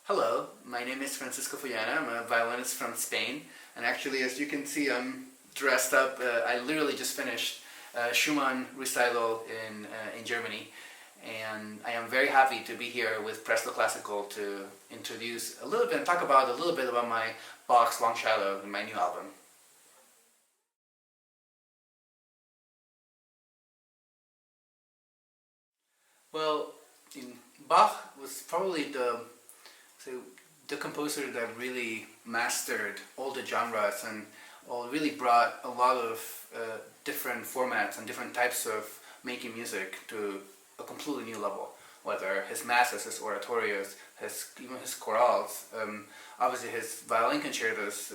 Hello, my name is Francisco Fullana. I'm a violinist from Spain, and actually, as you can see, I'm dressed up. I literally just finished Schumann recital in Germany, and I am very happy to be here with Presto Classical to introduce a little bit and talk about a little bit about my Bach's Long Shadow in my new album. Well, Bach was probably so the composer that really mastered all the genres and really brought a lot of different formats and different types of making music to a completely new level. Whether his masses, his oratorios, even his chorales, obviously his violin concertos,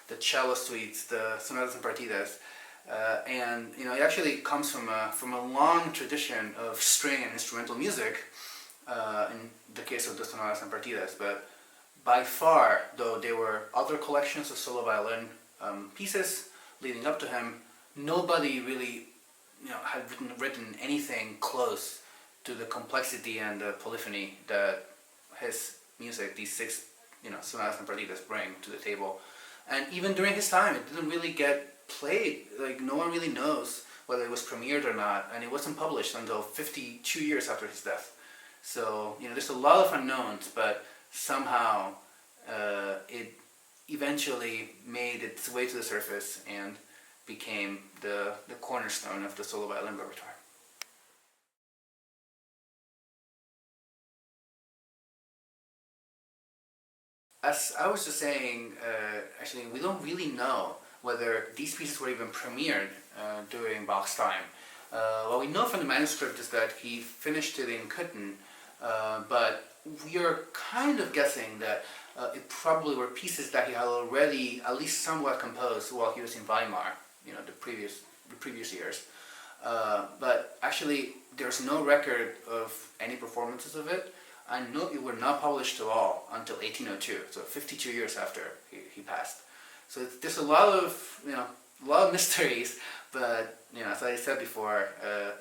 the cello suites, the sonatas and partitas, and it actually comes from a long tradition of string and instrumental music. In the case of the sonatas and partitas, but by far, though there were other collections of solo violin pieces leading up to him, nobody really had written anything close to the complexity and the polyphony that his music, these six sonatas and partitas, bring to the table. And even during his time, it didn't really get played. Like, no one really knows whether it was premiered or not, and it wasn't published until 52 years after his death. So, there's a lot of unknowns, but somehow it eventually made its way to the surface and became the cornerstone of the solo violin repertoire. As I was just saying, actually, we don't really know whether these pieces were even premiered during Bach's time. What we know from the manuscript is that he finished it in Cöthen, but we are kind of guessing that it probably were pieces that he had already at least somewhat composed while he was in Weimar, the previous years. But actually, there's no record of any performances of it, and no, it were not published at all until 1802, so 52 years after he passed. So there's a lot of mysteries, but as I said before,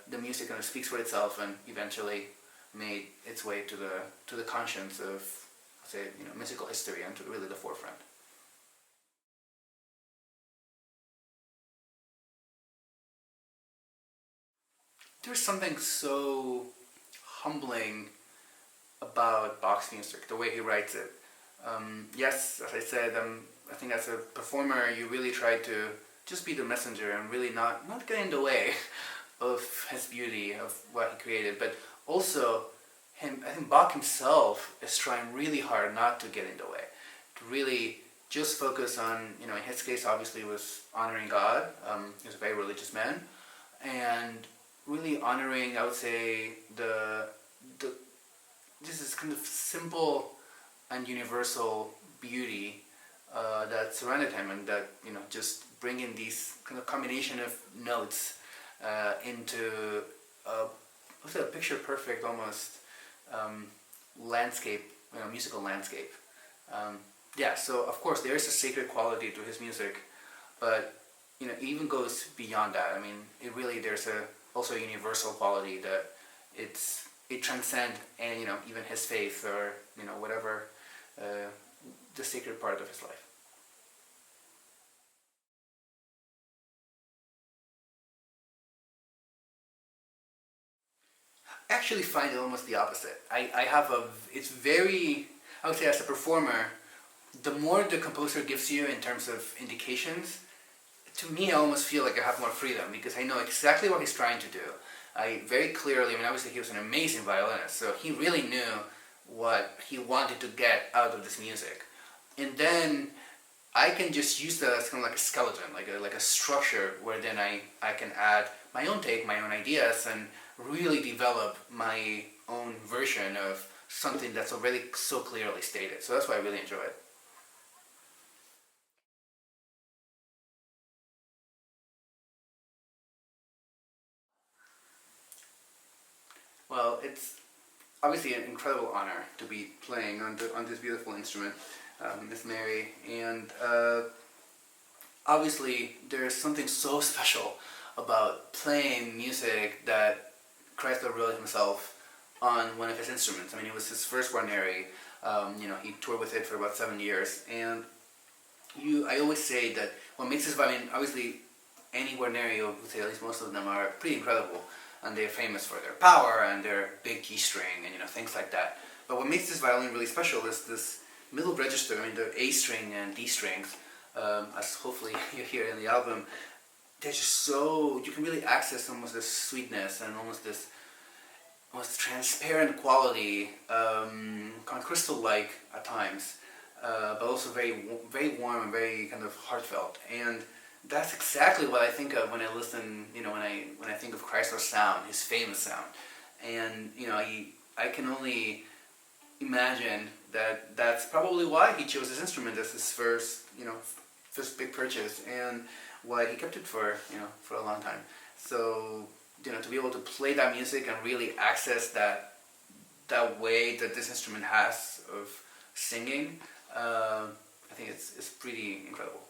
the music kind of speaks for itself, and eventually made its way to the conscience of, say, musical history and to really the forefront. There's something so humbling about Bach's music, the way he writes it. Yes, as I said, I think as a performer, you really try to just be the messenger and really not get in the way of his beauty, of what he created, but also I think Bach himself is trying really hard not to get in the way, to really just focus on, in his case obviously was honoring God. He was a very religious man, and really honoring, I would say, this is kind of simple and universal beauty that surrounded him, and that just bringing these kind of combination of notes into a picture perfect almost landscape, musical landscape. Yeah, so of course there is a sacred quality to his music, but it even goes beyond that. I mean, there's also a universal quality that it transcends, and even his faith or whatever the sacred part of his life. I actually find it almost the opposite. It's very, I would say, as a performer, the more the composer gives you in terms of indications, to me I almost feel like I have more freedom because I know exactly what he's trying to do. I very clearly, obviously he was an amazing violinist, so he really knew what he wanted to get out of this music. And then I can just use that as kind of like a skeleton, like a structure, where then I can add my own take, my own ideas, and really develop my own version of something that's already so clearly stated. So that's why I really enjoy it. Well, it's obviously an incredible honor to be playing on this beautiful instrument, Miss Mary, and obviously there's something so special about playing music that Kreisler wrote himself on one of his instruments. I mean, it was his first Guarneri. He toured with it for about 7 years, and I always say that what makes this violin, obviously, any Guarneri, I would say at least most of them are pretty incredible, and they're famous for their power and their big G string and things like that. But what makes this violin really special is this middle register. I mean, the A string and D strings, as hopefully you hear in the album, they're just so, you can really access almost this sweetness and almost this transparent quality, kind of crystal-like at times, but also very, very warm and very kind of heartfelt. And that's exactly what I think of when I listen, when I think of Kreisler's sound, his famous sound. And, I can only imagine that that's probably why he chose this instrument as his first big purchase, and why he kept it for a long time. So, to be able to play that music and really access that way that this instrument has of singing, I think it's pretty incredible.